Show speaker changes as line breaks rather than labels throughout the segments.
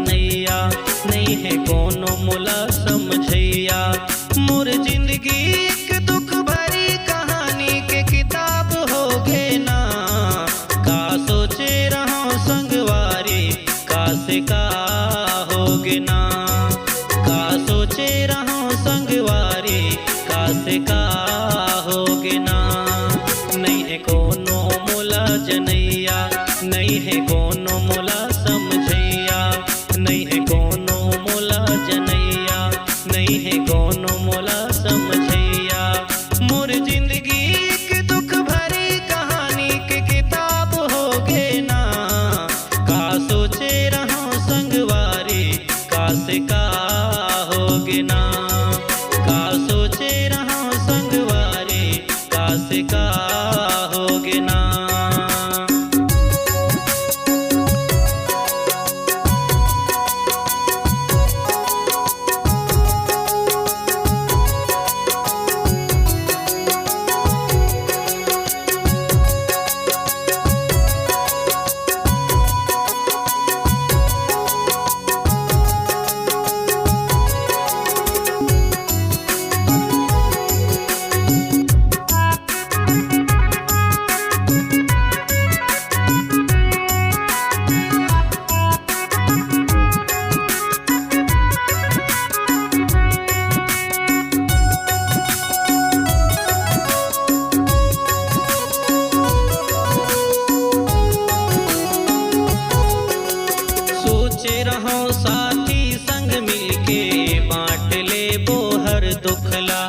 जनैया, नहीं है कोनो मोला समझैया। मोर जिंदगी एक दुख भरी कहानी के किताब हो गे ना, का सोचे रहो संगवारी का से का हो गे ना, का सोचे रहो संगवारी का से का हो गे ना। नहीं है कोनो मोला जनैया, नहीं है कोनो मोला समझैया, नहीं है कोनो मोला जनैया, नहीं है कोनो मोला समझैया। मोर जिंदगी एक दुख भरी कहानी के किताब हो गे ना, का सोचे रहो संगवारी का से का हो गे ना, का सोचे रहो संगवारी का से का हो गे ना। साथी संग मिलके बांट ले बोहर दुखला,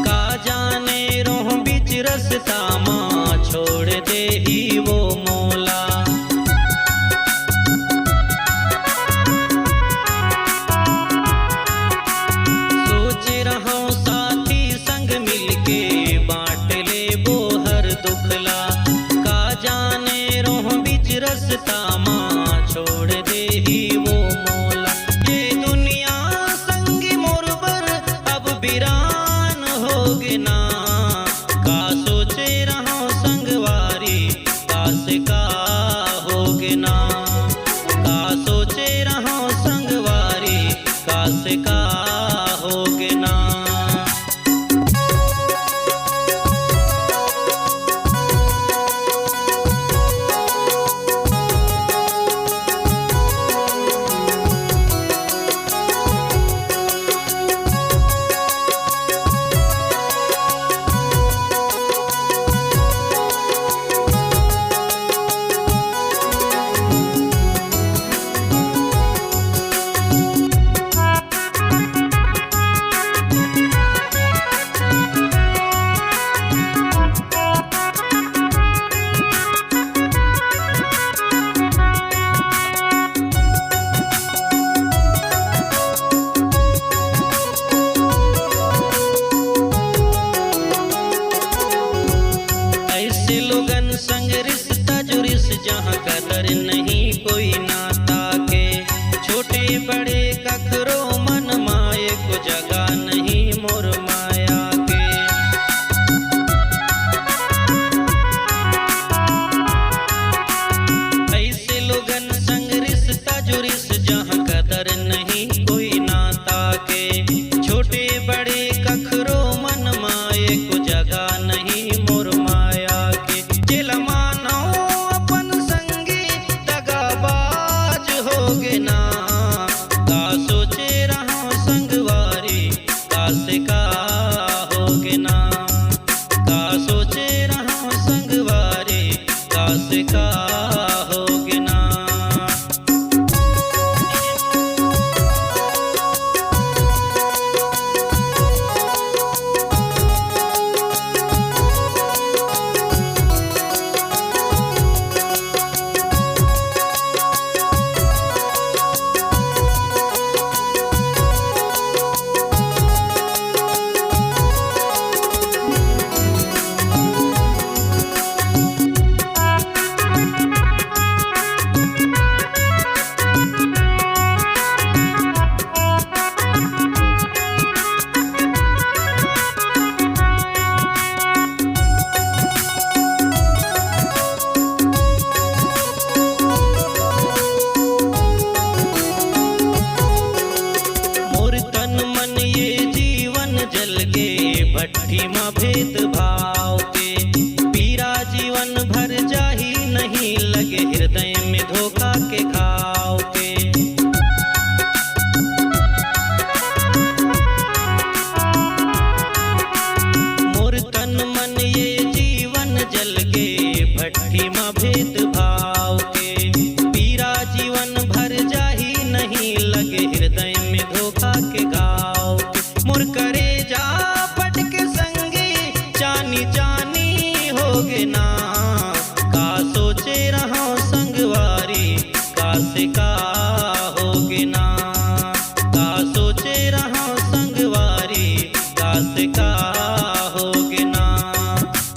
का जाने रोह बीच रस्ता माँ छोड़ दे ही वो मोला। सोच रहो साथी संग मिलके बांट ले बोहर दुखला, का जाने रोह बीच रस्ता माँ छोड़ दे ही वो मोला। ये दुनिया संगी मोर पर अब वीरान हो गे ना, का सोचे रहो संगवारी का से का हो गे ना, का सोचे रहो संगवारी का से का हो गे ना। लोगन संग रिश्ता जुरिस जहाँ कदर नहीं कोई नाता के, छोटे बड़े कखरो मन माए को जगह नहीं मोर माया के। ऐसे लोगन संग रिश्ता जुरिस जहाँ कदर नहीं कोई नाता के, छोटे बड़े कखरो मन माए को जगह नहीं मोर माया के। मानो अपन संगी दगाबाज हो गे ना, होगे ना। का सोचे रहा संगवारी कास का होगे ना।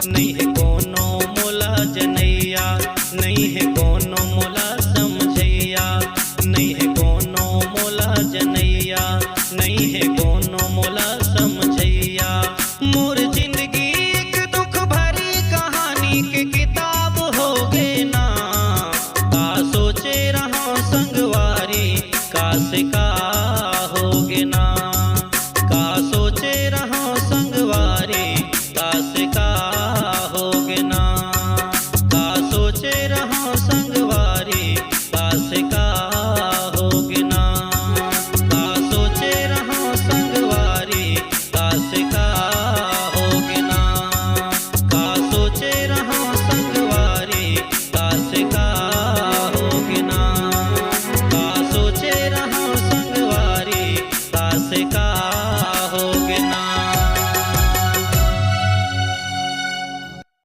नहीं है कोनो मोला जनैया, नहीं है कोनो मोला समझैया, नहीं है कोनो मोला जनैया, नहीं है कोनो मोला समझैया। मोर जिंदगी एक दुख भरी कहानी के किताब होगे ना। का सोचे रहा संगवारी कास का होगे ना।